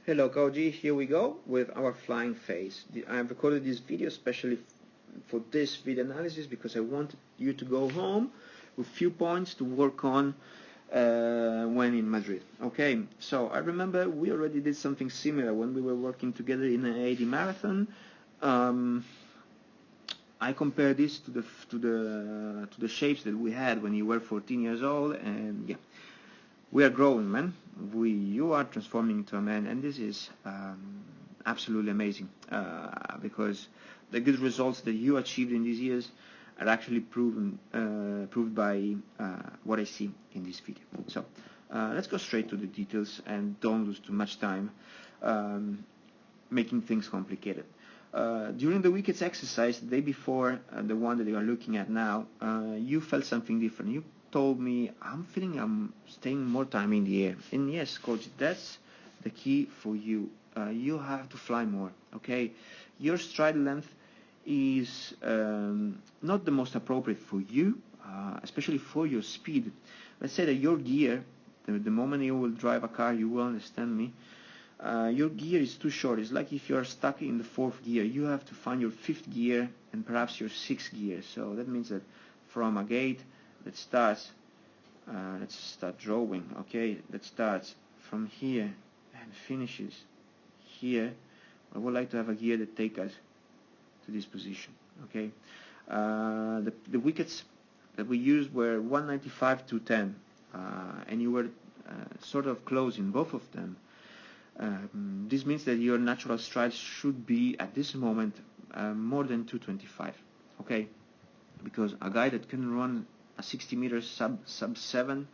Hello Koji, here we go with our flying phase. I have recorded this video especially for this video analysis because I wanted you to go home with few points to work on when in Madrid. Okay, so I remember we already did something similar when we were working together in an 80 marathon. I compare this to the shapes that we had when you were 14 years old, and yeah, we are growing, man. You are transforming into a man, and this is absolutely amazing because the good results that you achieved in these years are actually proved by what I see in this video. So let's go straight to the details and don't lose too much time making things complicated. During the wickets exercise the day before the one that you are looking at now, you felt something different. You told me, I'm feeling I'm staying more time in the air. And yes, coach, that's the key for you. You have to fly more, okay? Your stride length is not the most appropriate for you, especially for your speed. Let's say that your gear, the moment you will drive a car, you will understand me, your gear is too short. It's like if you are stuck in the 4th gear, you have to find your 5th gear and perhaps your 6th gear. So that means that from a gate that starts, let's start drawing, okay, that starts from here and finishes here. I would like to have a gear that takes us to this position, okay. The wickets that we used were 195 to 10, and you were sort of close in both of them. This means that your natural stride should be at this moment more than 225, okay, because a guy that can run a 60 meters sub 7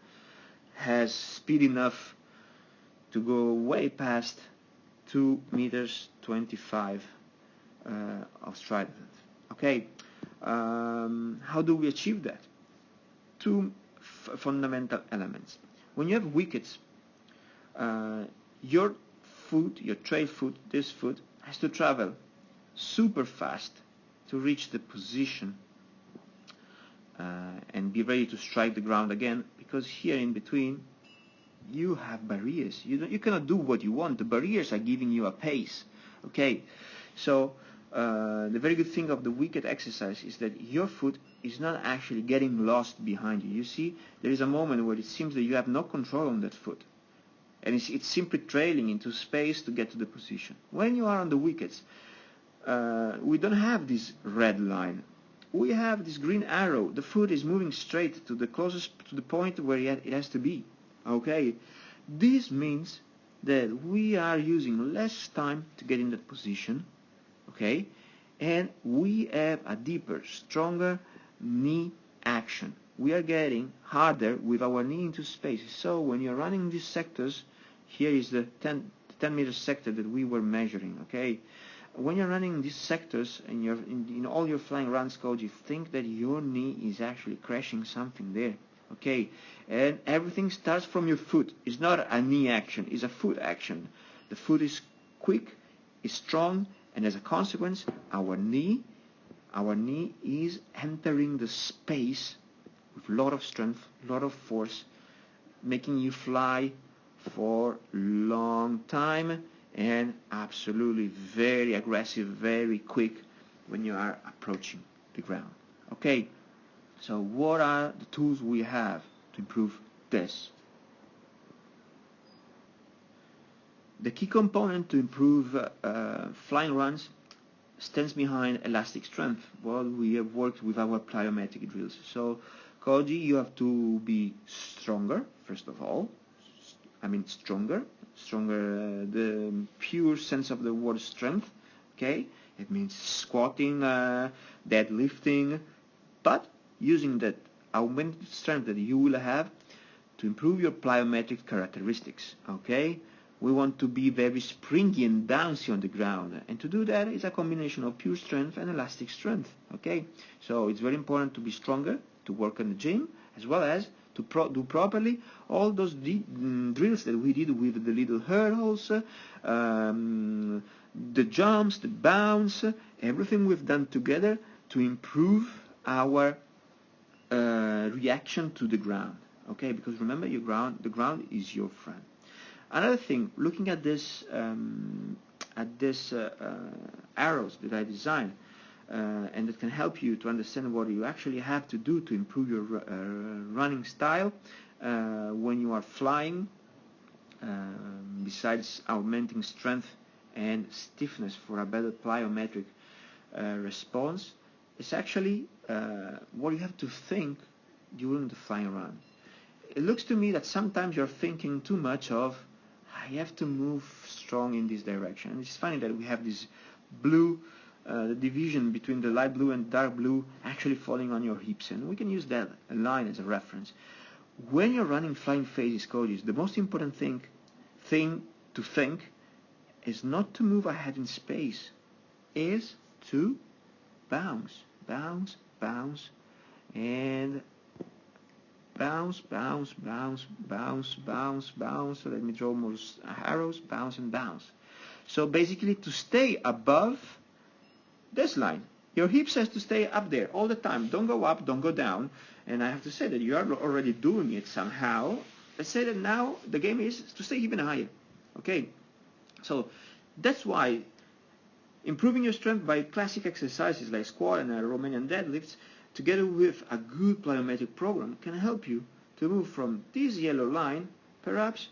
has speed enough to go way past 2 meters 25 of stride length. Okay, how do we achieve that? Two fundamental elements. When you have wickets, your foot, your trail foot, this foot, has to travel super fast to reach the position and be ready to strike the ground again, because here in between you have barriers. You cannot do what you want. The barriers are giving you a pace. Okay, so the very good thing of the wicket exercise is that your foot is not actually getting lost behind you. You see, there is a moment where it seems that you have no control on that foot, and it's simply trailing into space to get to the position. When you are on the wickets, we don't have this red line. We have this green arrow. The foot is moving straight to the point where it has to be. Okay, this means that we are using less time to get in that position. Okay, and we have a deeper, stronger knee action. We are getting harder with our knee into space. So when you're running these sectors, here is the 10 meter sector that we were measuring. Okay, when you're running these sectors and you're in all your flying runs, coach, you think that your knee is actually crashing something there. Okay, and everything starts from your foot. It's not a knee action, it's a foot action. The foot is quick, is strong, and as a consequence, our knee is entering the space with a lot of strength, a lot of force, making you fly for long time and absolutely very aggressive, very quick when you are approaching the ground. Okay, so what are the tools we have to improve this? The key component to improve flying runs stands behind elastic strength. Well, we have worked with our plyometric drills. So, Koji, you have to be stronger, first of all. I mean stronger, the pure sense of the word strength. Okay, it means squatting, deadlifting, but using that augmented strength that you will have to improve your plyometric characteristics. Okay, we want to be very springy and bouncy on the ground, and to do that is a combination of pure strength and elastic strength. Okay, so it's very important to be stronger, to work on the gym, as well as to do properly all those drills that we did with the little hurdles, the jumps, the bounce, everything we've done together to improve our reaction to the ground. Okay, because remember, the ground is your friend. Another thing, looking at this arrows that I designed, and that can help you to understand what you actually have to do to improve your running style when you are flying, besides augmenting strength and stiffness for a better plyometric response. It's actually what you have to think during the flying run. It looks to me that sometimes you're thinking too much of, I have to move strong in this direction. And it's funny that we have this blue, the division between the light blue and dark blue actually falling on your hips. And we can use that line as a reference. When you're running flying phases, Koji, the most important thing to think is not to move ahead in space, is to bounce, bounce, bounce, and bounce, bounce, bounce, bounce, bounce, bounce. So let me draw more arrows, bounce and bounce. So basically to stay above this line. Your hips has to stay up there all the time. Don't go up, don't go down. And I have to say that you are already doing it somehow. Let's say that now the game is to stay even higher. Okay? So that's why improving your strength by classic exercises like squat and Romanian deadlifts, together with a good plyometric program, can help you to move from this yellow line, perhaps,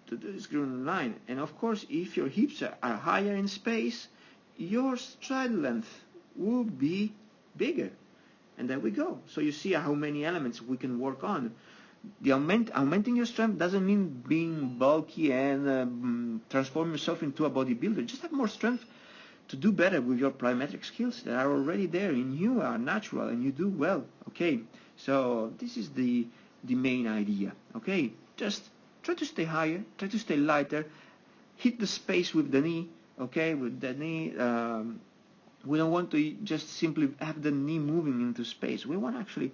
to this green line. And of course, if your hips are higher in space, your stride length will be bigger. And there we go. So you see how many elements we can work on. The augmenting your strength doesn't mean being bulky and transform yourself into a bodybuilder. Just have more strength to do better with your plyometric skills that are already there in you, are natural, and you do well. Okay, so this is the main idea. Okay, just try to stay higher, try to stay lighter, hit the space with the knee. Okay, with the knee, we don't want to just simply have the knee moving into space. We want actually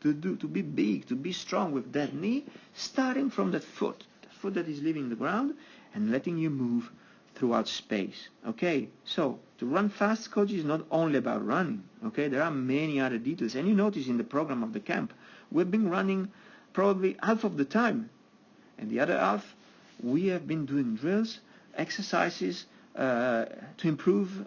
to be big, to be strong with that knee, starting from that foot that is leaving the ground and letting you move throughout space. Okay, so to run fast, Koji, is not only about running. Okay, there are many other details, and you notice in the program of the camp, we've been running probably half of the time, and the other half we have been doing drills, exercises to improve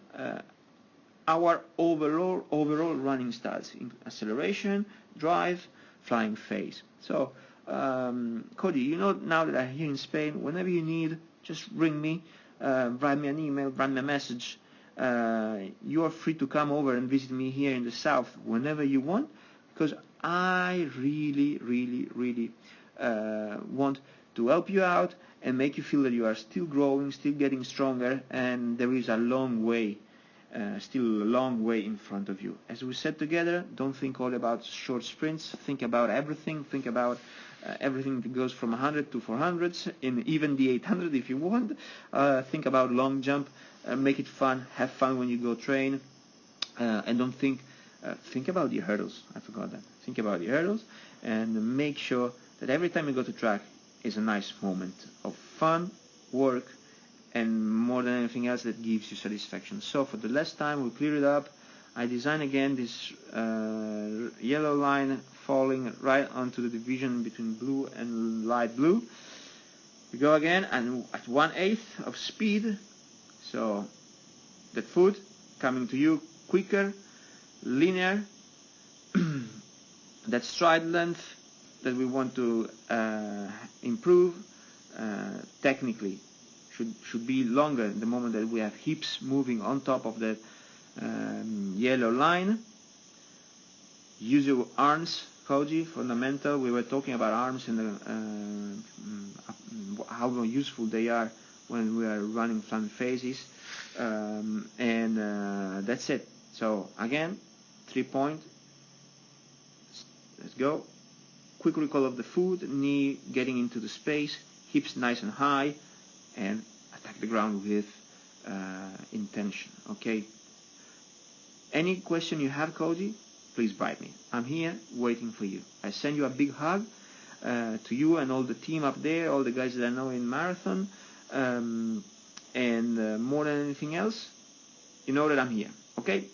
our overall running styles, in acceleration, drive, flying phase. So, Cody, you know now that I'm here in Spain, whenever you need, just ring me, write me an email, write me a message. You are free to come over and visit me here in the south whenever you want, because I really want to help you out and make you feel that you are still growing, still getting stronger, and there is a long way, still a long way in front of you. As we said together, don't think all about short sprints, think about everything, think about everything that goes from 100 to 400s, and even the 800 if you want. Think about long jump, make it fun, have fun when you go train, and don't think about the hurdles. I forgot that. Think about the hurdles, and make sure that every time you go to track is a nice moment of fun, work, and more than anything else that gives you satisfaction. So for the last time, we'll clear it up. I design again this yellow line falling right onto the division between blue and light blue. We go again, and at 1/8 of speed, so the foot coming to you quicker, linear, that stride length that we want to improve technically should be longer the moment that we have hips moving on top of that yellow line. Use your arms, Koji, fundamental. We were talking about arms and how useful they are when we are running flying phases, and that's it. So again, 3-point. Let's go. Quick recall of the foot, knee getting into the space, hips nice and high, and attack the ground with intention. Okay. Any question you have, Koji, please write me. I'm here waiting for you. I send you a big hug to you and all the team up there, all the guys that I know in marathon, and more than anything else, you know that I'm here. Okay.